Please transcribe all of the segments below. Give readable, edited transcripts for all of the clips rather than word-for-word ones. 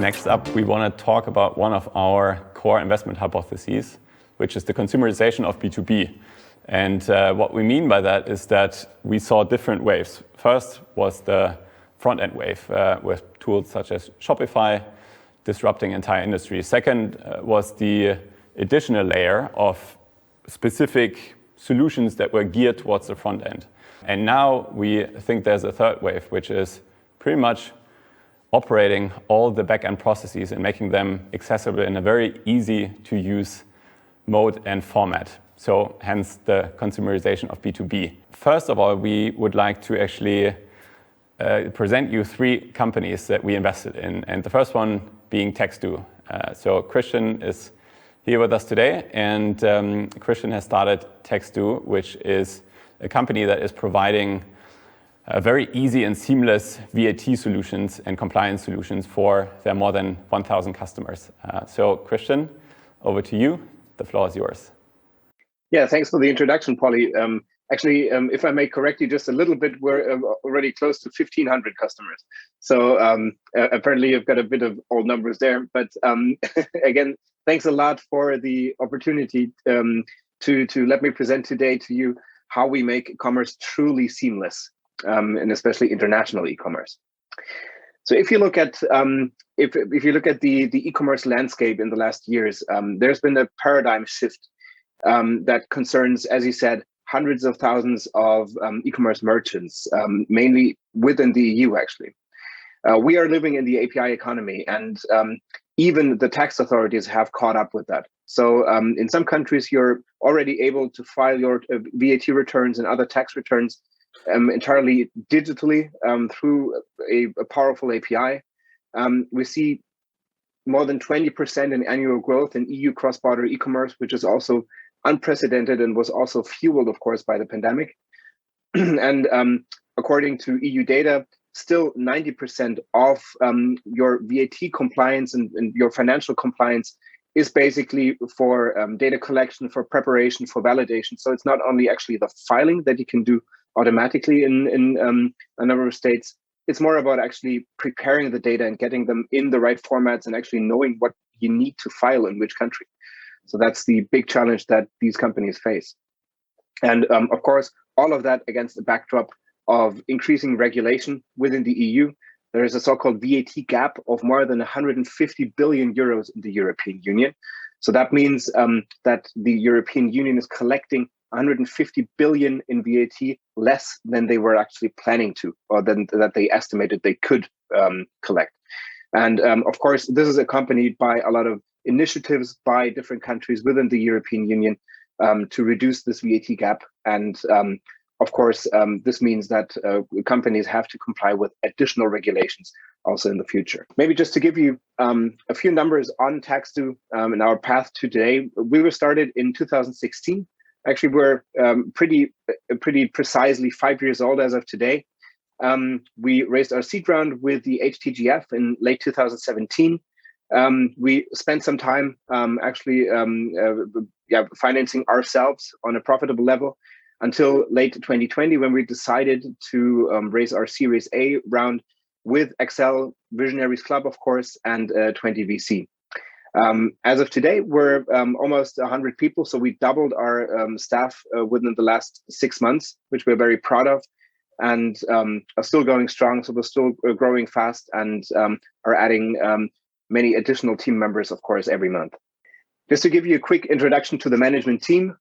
Next up, we want to talk about one of our core investment hypotheses, which is the consumerization of B2B. And what we mean by that is that we saw different waves. First was the front-end wave with tools such as Shopify disrupting entire industries. Second was the additional layer of specific solutions that were geared towards the front end. And now we think there's a third wave, which is pretty much operating all the back-end processes and making them accessible in a very easy to use mode and format. So hence the consumerization of B2B. First of all, we would like to actually present you three companies that we invested in. And the first one being Textoo. So Christian is here with us today, and Christian has started Textoo, which is a company that is providing very easy and seamless VAT solutions and compliance solutions for their more than 1,000 customers. So Christian, over to you. The floor is yours. Yeah, thanks for the introduction, Polly. Actually, if I may correct you just a little bit, we're already close to 1,500 customers. So apparently you've got a bit of old numbers there. But again, thanks a lot for the opportunity to let me present today to you how we make commerce truly seamless, and especially international e-commerce. So if you look at if you look at the e-commerce landscape in the last years, there's been a paradigm shift that concerns, as you said, hundreds of thousands of e-commerce merchants, mainly within the EU, actually. We are living in the API economy, and even the tax authorities have caught up with that. So in some countries, you're already able to file your VAT returns and other tax returns entirely digitally through a powerful API. We see more than 20% in annual growth in EU cross-border e-commerce, which is also unprecedented and was also fueled, of course, by the pandemic. And according to EU data, still 90% of your VAT compliance and your financial compliance is basically for data collection, for preparation, for validation. So it's not only actually the filing that you can do automatically in a number of states. It's more about actually preparing the data and getting them in the right formats and actually knowing what you need to file in which country. So that's the big challenge that these companies face. And of course, all of that against the backdrop of increasing regulation within the EU. There is a so-called VAT gap of more than 150 billion euros in the European Union. So that means that the European Union is collecting 150 billion in VAT less than they were actually planning to, or than that they estimated they could collect. And of course, this is accompanied by a lot of initiatives by different countries within the European Union to reduce this VAT gap. And of course, this means that companies have to comply with additional regulations also in the future. Maybe just to give you a few numbers on Textoo and our path to today, we were started in 2016. Actually, we're pretty precisely 5 years old as of today. We raised our seed round with the HTGF in late 2017. We spent some time financing ourselves on a profitable level until late 2020, when we decided to raise our Series A round with Excel, Visionaries Club, of course, and 20 VC. As of today, we're almost 100 people, so we doubled our staff within the last 6 months, which we're very proud of, and are still going strong. So we're still growing fast and are adding many additional team members, of course, every month. Just to give you a quick introduction to the management team.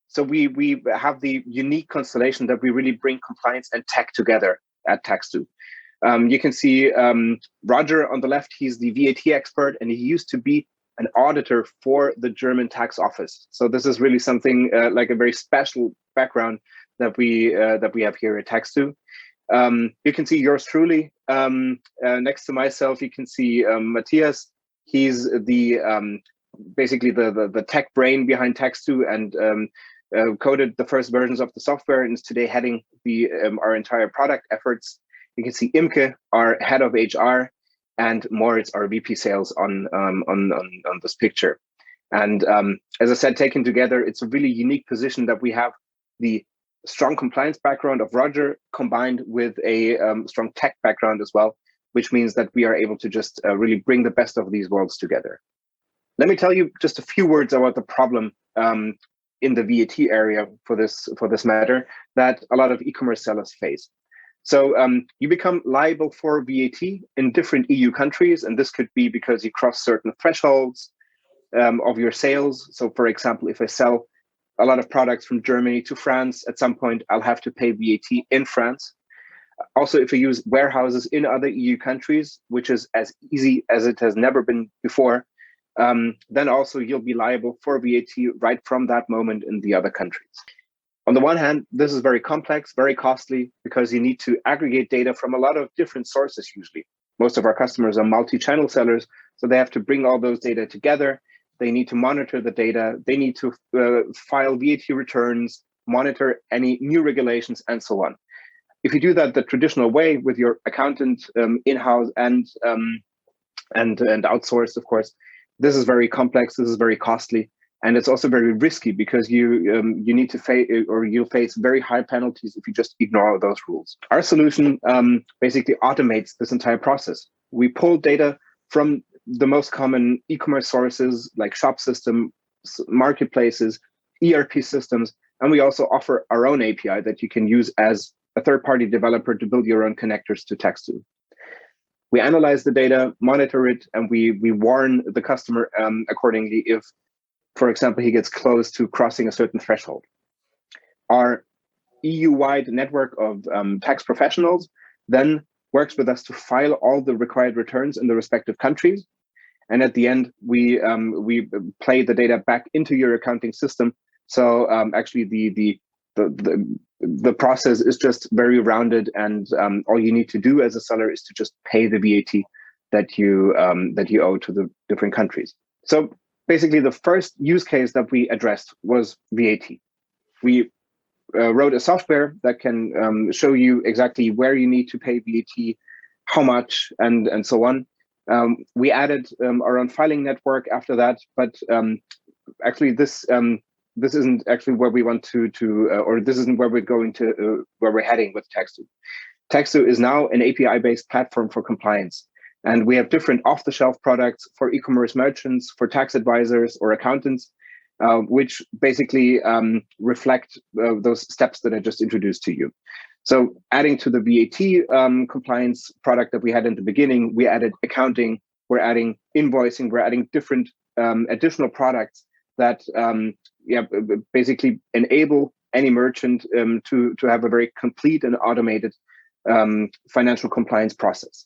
So we have the unique constellation that we really bring compliance and tech together at Textoo. You can see Roger on the left. He's the VAT expert, and he used to be an auditor for the German tax office. So this is really something like a very special background that we have here at Textoo. You can see yours truly next to myself. You can see Matthias. He's the basically the tech brain behind Textoo and coded the first versions of the software and is today heading the our entire product efforts. You can see Imke, our head of HR, and Moritz, our VP sales on this picture. And as I said, taken together, it's a really unique position that we have the strong compliance background of Roger combined with a strong tech background as well, which means that we are able to just really bring the best of these worlds together. Let me tell you just a few words about the problem in the VAT area for this matter that a lot of e-commerce sellers face. So you become liable for VAT in different EU countries, and this could be because you cross certain thresholds of your sales. So for example, if I sell a lot of products from Germany to France, at some point I'll have to pay VAT in France. Also, if you use warehouses in other EU countries, which is as easy as it has never been before, then also you'll be liable for VAT right from that moment in the other countries. On the one hand, this is very complex, very costly, because you need to aggregate data from a lot of different sources usually. Most of our customers are multi-channel sellers, so they have to bring all those data together. They need to monitor the data. They need to file VAT returns, monitor any new regulations, and so on. If you do that the traditional way with your accountant in-house and outsourced, of course, this is very complex. This is very costly, and it's also very risky because you need to face or you'll face very high penalties if you just ignore those rules. Our solution basically automates this entire process. We pull data from the most common e-commerce sources like shop systems, marketplaces, ERP systems, and we also offer our own API that you can use as a third-party developer to build your own connectors to Text2. We analyze the data, monitor it, and we warn the customer accordingly if, for example, he gets close to crossing a certain threshold. Our EU-wide network of tax professionals then works with us to file all the required returns in the respective countries. And at the end, we play the data back into your accounting system. So actually, the process is just very rounded, and all you need to do as a seller is to just pay the VAT that you owe to the different countries. So basically, the first use case that we addressed was VAT. We wrote a software that can show you exactly where you need to pay VAT, how much, and so on. We added our own filing network after that, but actually this isn't actually where we want to or this isn't where we're going to where we're heading with Text2. Text2 is now an API-based platform for compliance, and we have different off-the-shelf products for e-commerce merchants, for tax advisors or accountants, which basically reflect those steps that I just introduced to you. So adding to the VAT compliance product that we had in the beginning, we added accounting, we're adding invoicing, we're adding different additional products that basically enable any merchant to have a very complete and automated financial compliance process.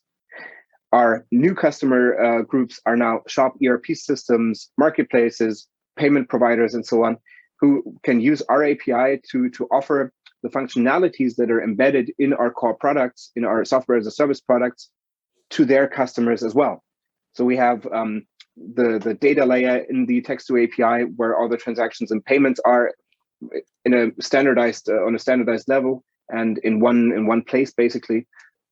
Our new customer groups are now shop ERP systems, marketplaces, payment providers, and so on, who can use our API to offer the functionalities that are embedded in our core products, in our software as a service products, to their customers as well. So we have the data layer in the Text2 API, where all the transactions and payments are in a standardized on a standardized level and in one place. Basically,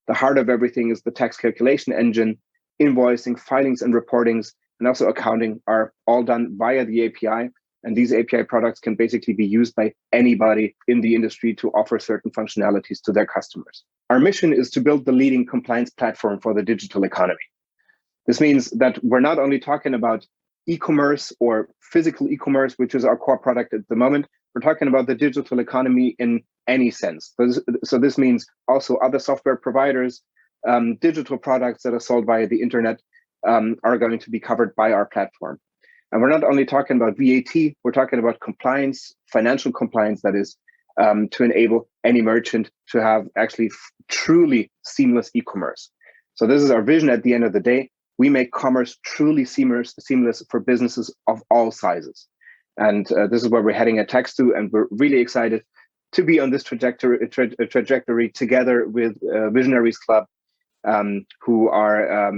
the heart of everything is the tax calculation engine. Invoicing, filings, and reportings, and also accounting are all done via the API. And these API products can basically be used by anybody in the industry to offer certain functionalities to their customers. Our mission is to build the leading compliance platform for the digital economy. This means that we're not only talking about e-commerce or physical e-commerce, which is our core product at the moment. We're talking about the digital economy in any sense. So this means also other software providers, digital products that are sold via the internet are going to be covered by our platform. And we're not only talking about VAT, we're talking about compliance, financial compliance, that is, to enable any merchant to have actually truly seamless e-commerce. So this is our vision at the end of the day. We make commerce truly seamless for businesses of all sizes. And this is where we're heading at Text2, and we're really excited to be on this trajectory together with Visionaries Club, who are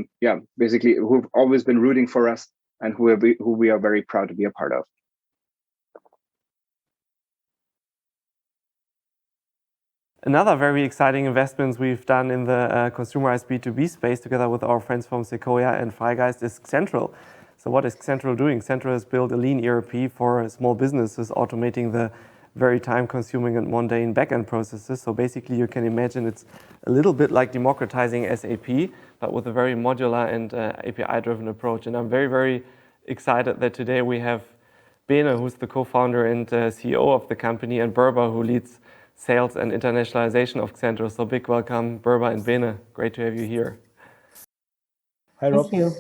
basically who've always been rooting for us and who we are very proud to be a part of. Another very exciting investments we've done in the consumerized B2B space together with our friends from Sequoia and Freigeist is Xentral. So what is Xentral doing? Xentral has built a lean ERP for small businesses, automating the very time-consuming and mundane back-end processes. So basically, you can imagine it's a little bit like democratizing SAP, but with a very modular and API-driven approach. And I'm very, very excited that today we have Bene, who's the co-founder and CEO of the company, and Berber, who leads sales and internationalization of Xentral. So big welcome, Berber and Bene. Great to have you here. Hi, Rob. Thank you.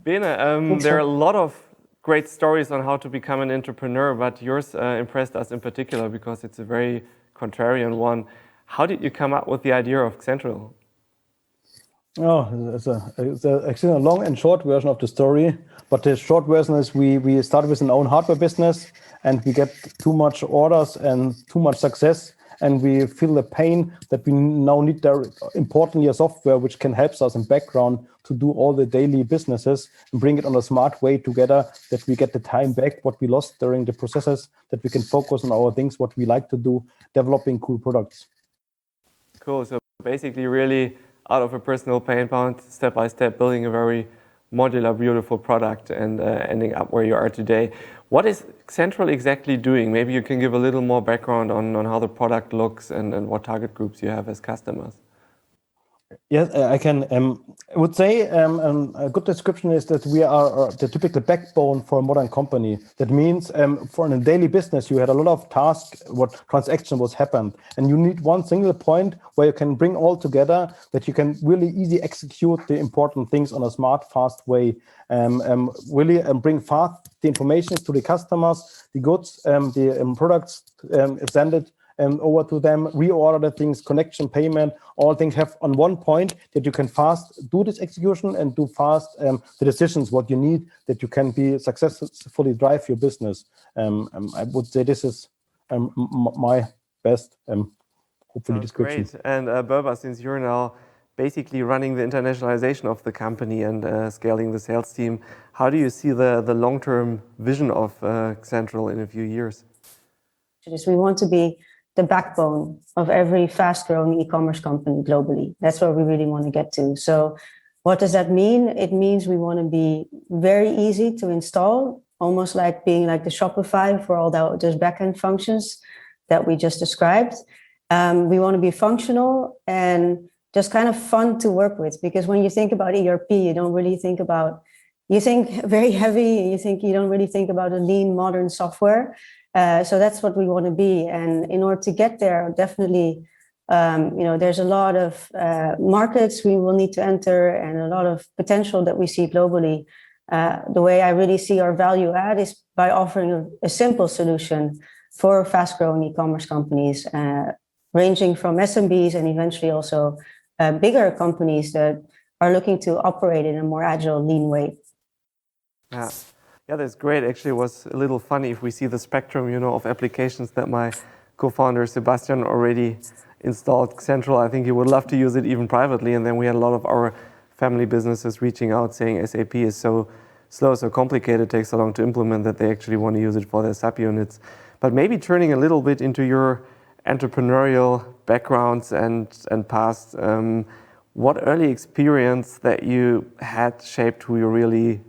Bene, there are a lot of great stories on how to become an entrepreneur, but yours impressed us in particular because it's a very contrarian one. How did you come up with the idea of Xentral? Oh, it's actually a long and short version of the story. But the short version is we started with an own hardware business, and we get too much orders and too much success. And we feel the pain that we now need importantly software which can help us in background to do all the daily businesses and bring it on a smart way together, that we get the time back what we lost during the processes, that we can focus on our things, what we like to do, developing cool products. Cool. So basically really out of a personal pain point, step by step, building a very modular, beautiful product and ending up where you are today. What is Xentral exactly doing? Maybe you can give a little more background on how the product looks and what target groups you have as customers. Yes, I can. I would say a good description is that we are the typical backbone for a modern company. That means for a daily business, you had a lot of tasks, what transaction was happened, and you need one single point where you can bring all together, that you can really easily execute the important things on a smart, fast way. Really bring fast the information to the customers, the goods, the products, send it over to them, reorder the things, connection, payment, all things have on one point that you can fast do this execution and do fast the decisions what you need, that you can be successfully drive your business. I would say this is my best hopefully description. Great. And Berber, since you're now basically running the internationalization of the company and scaling the sales team, how do you see the long-term vision of Xentral in a few years? We want to be the backbone of every fast-growing e-commerce company globally. That's where we really want to get to. So what does that mean? It means we want to be very easy to install, almost like being like the Shopify for all those backend functions that we just described. We want to be functional and just kind of fun to work with, because when you think about ERP, you don't really think about, you think very heavy, you don't really think about a lean modern software. So that's what we want to be. And in order to get there, definitely, there's a lot of markets we will need to enter and a lot of potential that we see globally. The way I really see our value add is by offering a simple solution for fast-growing e-commerce companies, ranging from SMBs and eventually also bigger companies that are looking to operate in a more agile, lean way. Yeah, that's great. Actually, it was a little funny if we see the spectrum, of applications that my co-founder Sebastian already installed Xentral. I think he would love to use it even privately. And then we had a lot of our family businesses reaching out saying SAP is so slow, so complicated, takes so long to implement that they actually want to use it for their SAP units. But maybe turning a little bit into your entrepreneurial backgrounds and past, what early experience that you had shaped who you really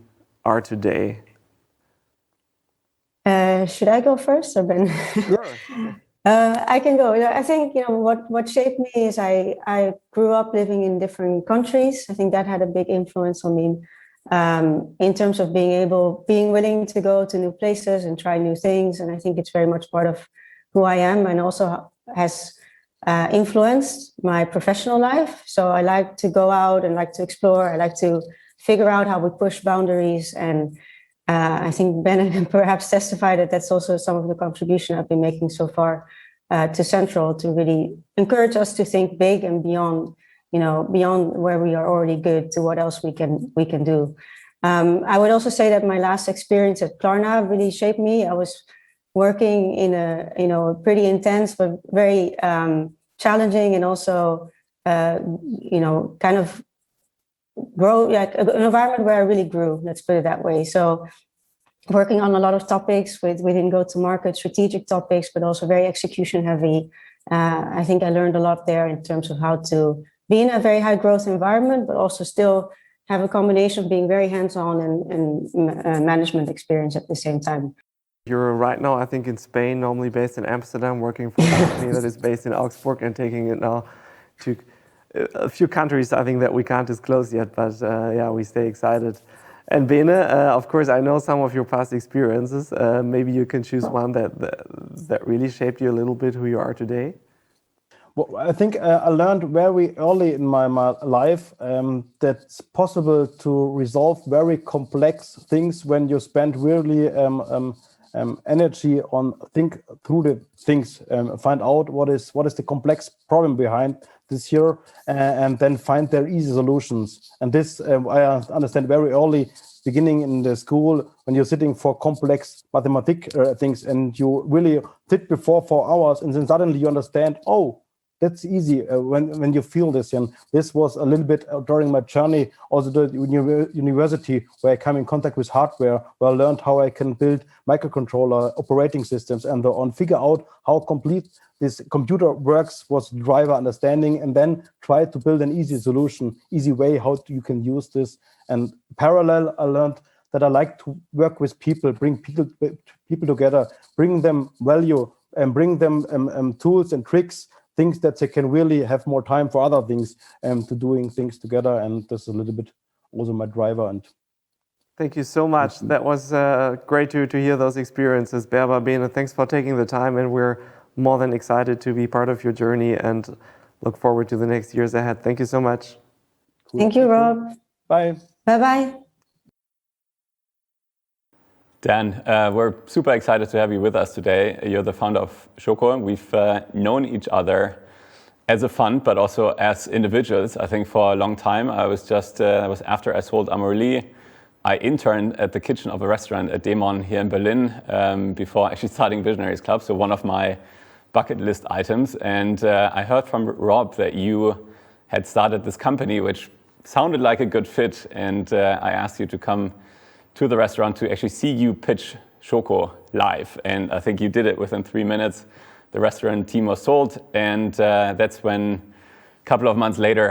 are today? Should I go first or Ben? Sure. I can go. I think what shaped me is I grew up living in different countries. I think that had a big influence on me in terms of being willing to go to new places and try new things. And I think it's very much part of who I am, and also has influenced my professional life. So I like to go out and like to explore. I like to figure out how we push boundaries. And I think Ben perhaps testified that that's also some of the contribution I've been making so far to Xentral, to really encourage us to think big and beyond where we are already good to what else we can do. I would also say that my last experience at Klarna really shaped me. I was working in a pretty intense but very challenging and also kind of grow, like an environment where I really grew, let's put it that way. So working on a lot of topics within go-to-market, strategic topics, but also very execution heavy. I think I learned a lot there in terms of how to be in a very high growth environment, but also still have a combination of being very hands-on and management experience at the same time. You're right now, I think, in Spain, normally based in Amsterdam, working for a company that is based in Augsburg and taking it now to a few countries, I think, that we can't disclose yet, but yeah, we stay excited. And Bene, of course, I know some of your past experiences. Maybe you can choose one that really shaped you a little bit who you are today. Well, I think I learned very early in my life that it's possible to resolve very complex things when you spend really energy on think through the things, find out what is the complex problem behind this here, and then find their easy solutions. And this I understand very early, beginning in the school, when you're sitting for complex mathematic things, and you really sit before 4 hours, and then suddenly you understand, oh, that's easy when you feel this. And this was a little bit during my journey, also the university, where I come in contact with hardware, where I learned how I can build microcontroller operating systems and on, figure out how complete this computer works, was driver understanding, and then try to build an easy solution, easy way how you can use this. And parallel, I learned that I like to work with people, bring people together, bring them value, and bring them tools and tricks, things that they can really have more time for other things, to doing things together. And this is a little bit also my driver. And thank you so much. That was great to hear those experiences. Berber, Bene, thanks for taking the time, and we're more than excited to be part of your journey and look forward to the next years ahead. Thank you so much. Cool. Thank you, Rob. Bye. Bye-bye. Dan, we're super excited to have you with us today. You're the founder of Schoko. We've known each other as a fund, but also as individuals, I think, for a long time. I was after I sold Amorelie. I interned at the kitchen of a restaurant at Demon here in Berlin before actually starting Visionaries Club, so one of my bucket list items. And I heard from Rob that you had started this company, which sounded like a good fit. And I asked you to come to the restaurant to actually see you pitch Schoko live. And I think you did it within 3 minutes. The restaurant team was sold. And that's when, a couple of months later,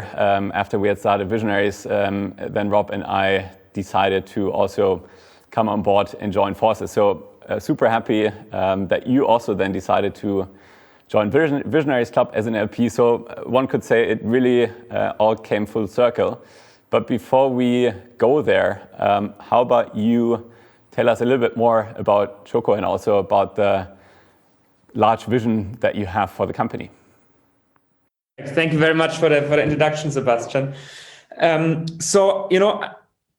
after we had started Visionaries, then Rob and I decided to also come on board and join forces. So super happy that you also then decided to join Visionaries Club as an LP. So one could say it really all came full circle. But before we go there, how about you tell us a little bit more about Schoko and also about the large vision that you have for the company? Thank you very much for the introduction, Sebastian. So,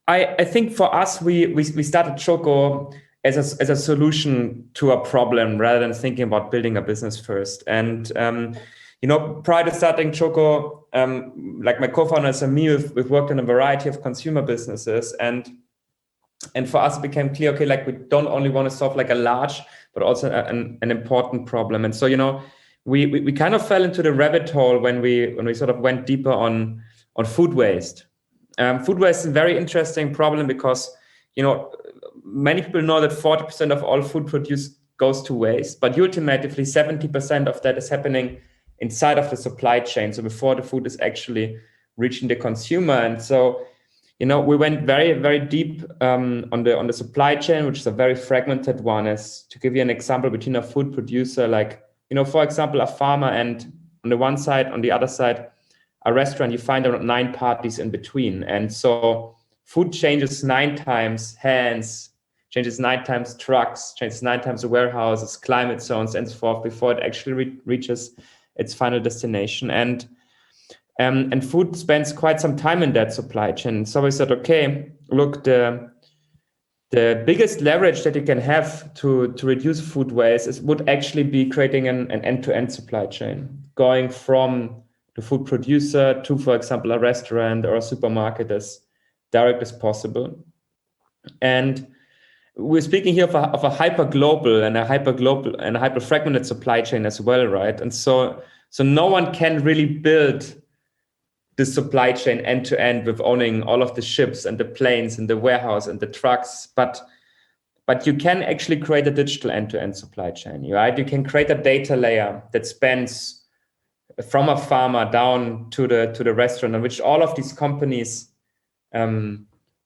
I think for us, we started Schoko as a solution to a problem rather than thinking about building a business first. And prior to starting Schoko, like my co-founders and me, we've worked in a variety of consumer businesses, and for us it became clear, okay, like we don't only want to solve like a large, but also an important problem. And so we kind of fell into the rabbit hole when we sort of went deeper on food waste. Food waste is a very interesting problem because many people know that 40% of all food produced goes to waste, but ultimately 70% of that is happening inside of the supply chain, so before the food is actually reaching the consumer. And so, we went very, very deep on the supply chain, which is a very fragmented one. As to give you an example, between a food producer, like, for example, a farmer, and on the one side, on the other side, a restaurant, you find around 9 parties in between. And so food changes 9 times hands, changes 9 times trucks, changes 9 times the warehouses, climate zones, and so forth before it actually reaches its final destination. And food spends quite some time in that supply chain. So we said, okay, look, the biggest leverage that you can have to reduce food waste would actually be creating an end-to-end supply chain, going from the food producer to, for example, a restaurant or a supermarket as direct as possible. And we're speaking here of a hyper-global and a hyper-fragmented supply chain as well, right? And so no one can really build the supply chain end to end with owning all of the ships and the planes and the warehouse and the trucks, but you can actually create a digital end-to-end supply chain, right? You can create a data layer that spans from a farmer down to the restaurant, in which all of these companies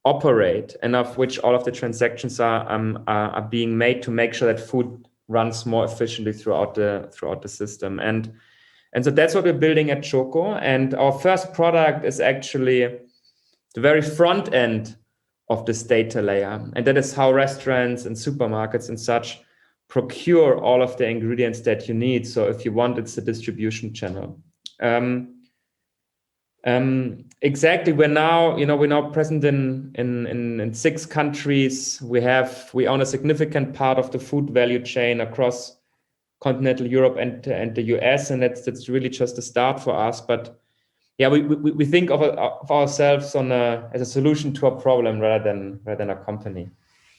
operate and of which all of the transactions are being made to make sure that food runs more efficiently throughout the system. And so that's what we're building at Choco. And our first product is actually the very front end of this data layer. And that is how restaurants and supermarkets and such procure all of the ingredients that you need. So if you want, it's the distribution channel. Exactly. We're now present in 6 countries. We own a significant part of the food value chain across continental Europe and the US, and that's really just a start for us. But yeah, we think of ourselves as a solution to a problem rather than a company.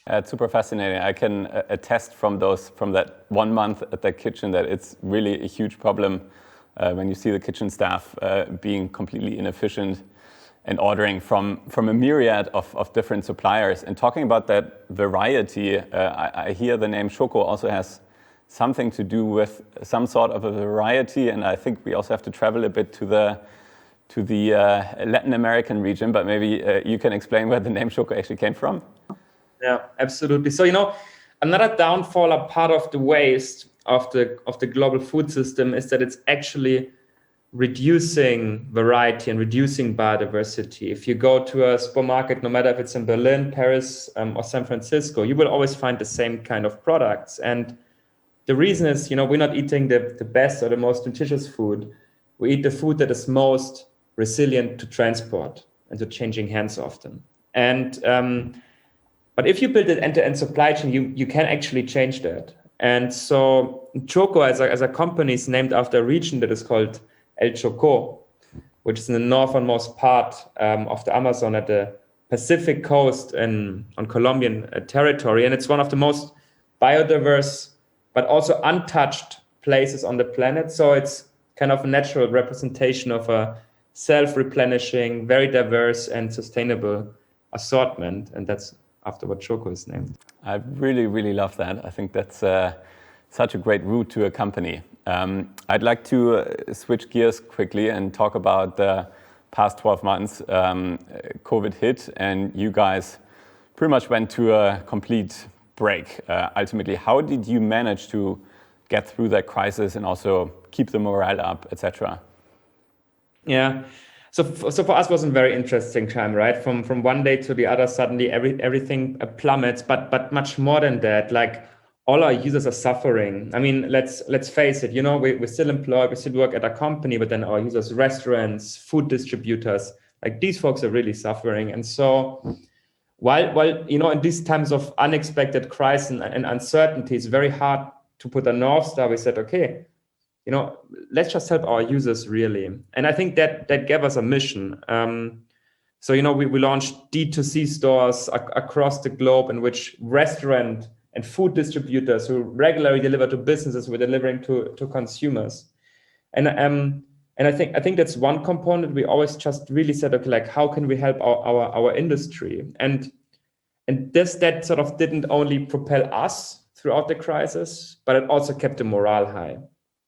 It's super fascinating. I can attest from that 1 month at the kitchen that it's really a huge problem when you see the kitchen staff being completely inefficient and ordering from a myriad of different suppliers. And talking about that variety, I hear the name Choco also has something to do with some sort of a variety, and I think we also have to travel a bit to the Latin American region, but maybe you can explain where the name Choco actually came from. Yeah, absolutely. So, another downfall, a part of the waste of the global food system is that it's actually reducing variety and reducing biodiversity. If you go to a supermarket, no matter if it's in Berlin, Paris, or San Francisco, you will always find the same kind of products. And the reason is, we're not eating the best or the most nutritious food. We eat the food that is most resilient to transport and to changing hands often. And but if you build an end-to-end supply chain, you can actually change that. And so Choco as a company is named after a region that is called El Choco, which is in the northernmost part of the Amazon at the Pacific coast on Colombian territory. And it's one of the most biodiverse, but also untouched places on the planet. So it's kind of a natural representation of a self-replenishing, very diverse and sustainable assortment. And that's after what Choco is named. I really, really love that. I think that's such a great route to a company. I'd like to switch gears quickly and talk about the past 12 months. COVID hit and you guys pretty much went to a complete break. Ultimately, how did you manage to get through that crisis and also keep the morale up, etc.? Yeah. So for us, it was a very interesting time, right? From one day to the other, suddenly everything plummets. But much more than that, like all our users are suffering. I mean, let's face it. We're still employed, we still work at a company, but then our users, restaurants, food distributors, like these folks are really suffering. And so while in these times of unexpected crisis and uncertainty, it's very hard to put a North Star. We said, okay, let's just help our users really. And I think that gave us a mission. So, we launched D2C stores across the globe in which restaurant and food distributors who regularly deliver to businesses were delivering to consumers. And I think that's one component. We always just really said, okay, like how can we help our industry? And that sort of didn't only propel us throughout the crisis, but it also kept the morale high.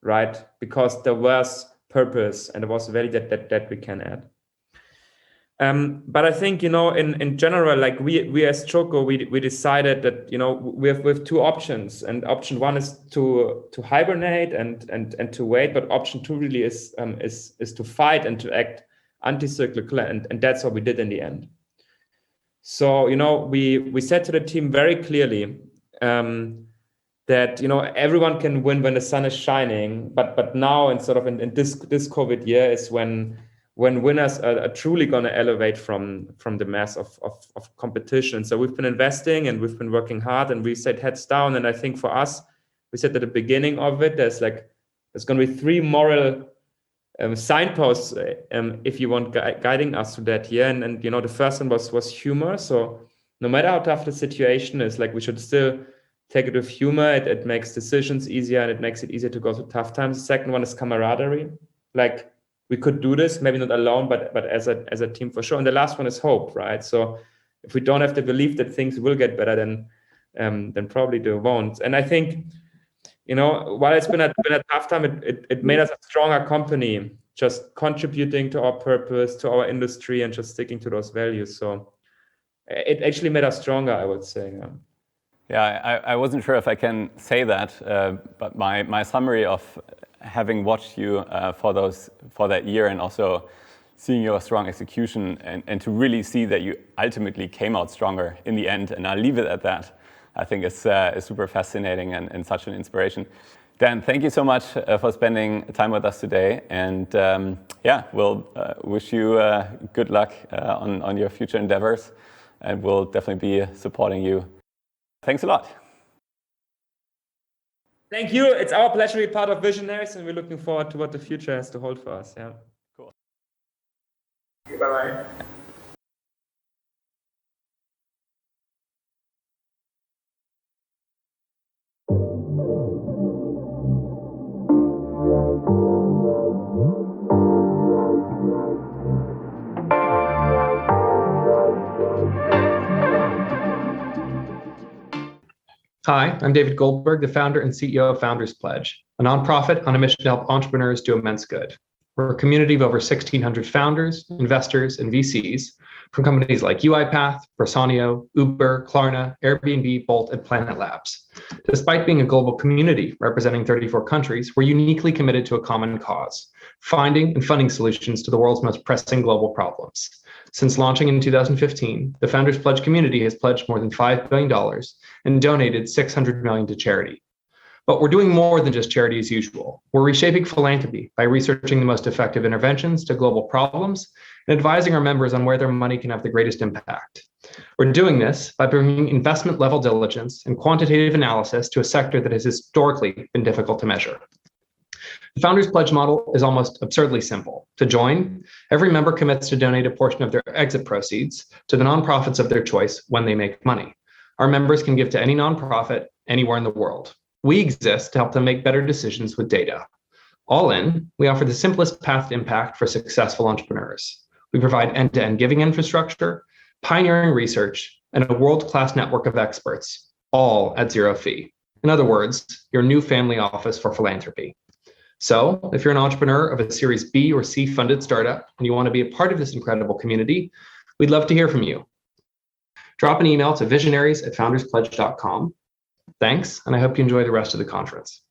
Right? Because there was purpose and there was value that we can add. But I think, in general, like we as Choco, we decided that, we have 2 options, and option 1 is to hibernate and to wait. But option 2 really is to fight and to act anti-cyclical. And that's what we did in the end. So, we said to the team very clearly, that everyone can win when the sun is shining, but now in this COVID year is when winners are truly going to elevate from the mass of competition. So we've been investing and we've been working hard, and we set heads down. And I think for us, we said at the beginning of it, there's going to be 3 moral signposts, if you want, guiding us through that year. And the first one was humor. So no matter how tough the situation is, we should still take it with humor. It makes decisions easier and it makes it easier to go through tough times. The second one is camaraderie. We could do this, maybe not alone, but as a team for sure. And the last one is hope, right? So if we don't have the belief that things will get better, then probably they won't. And I think, while it's been a tough time, it made us a stronger company, just contributing to our purpose, to our industry, and just sticking to those values. So it actually made us stronger, I would say. Yeah, I wasn't sure if I can say that, but my summary of having watched you for that year and also seeing your strong execution and to really see that you ultimately came out stronger in the end, and I'll leave it at that. I think it's super fascinating and such an inspiration. Dan, thank you so much for spending time with us today, and yeah, we'll wish you good luck on your future endeavors, and we'll definitely be supporting you. Thanks a lot. Thank you. It's our pleasure to be part of Visionaries, and we're looking forward to what the future has to hold for us. Yeah. Cool. Bye-bye. Hi, I'm David Goldberg, the founder and CEO of Founders Pledge, a nonprofit on a mission to help entrepreneurs do immense good. We're a community of over 1,600 founders, investors, and VCs from companies like UiPath, Personio, Uber, Klarna, Airbnb, Bolt, and Planet Labs. Despite being a global community representing 34 countries, we're uniquely committed to a common cause, finding and funding solutions to the world's most pressing global problems. Since launching in 2015, the Founders Pledge community has pledged more than $5 billion and donated $600 million to charity. But we're doing more than just charity as usual. We're reshaping philanthropy by researching the most effective interventions to global problems and advising our members on where their money can have the greatest impact. We're doing this by bringing investment-level diligence and quantitative analysis to a sector that has historically been difficult to measure. The Founders Pledge model is almost absurdly simple. To join, every member commits to donate a portion of their exit proceeds to the nonprofits of their choice when they make money. Our members can give to any nonprofit anywhere in the world. We exist to help them make better decisions with data. All in, we offer the simplest path to impact for successful entrepreneurs. We provide end-to-end giving infrastructure, pioneering research, and a world-class network of experts, all at zero fee. In other words, your new family office for philanthropy. So if you're an entrepreneur of a Series B or C funded startup and you want to be a part of this incredible community, we'd love to hear from you. Drop an email to visionaries@founderspledge.com. Thanks, and I hope you enjoy the rest of the conference.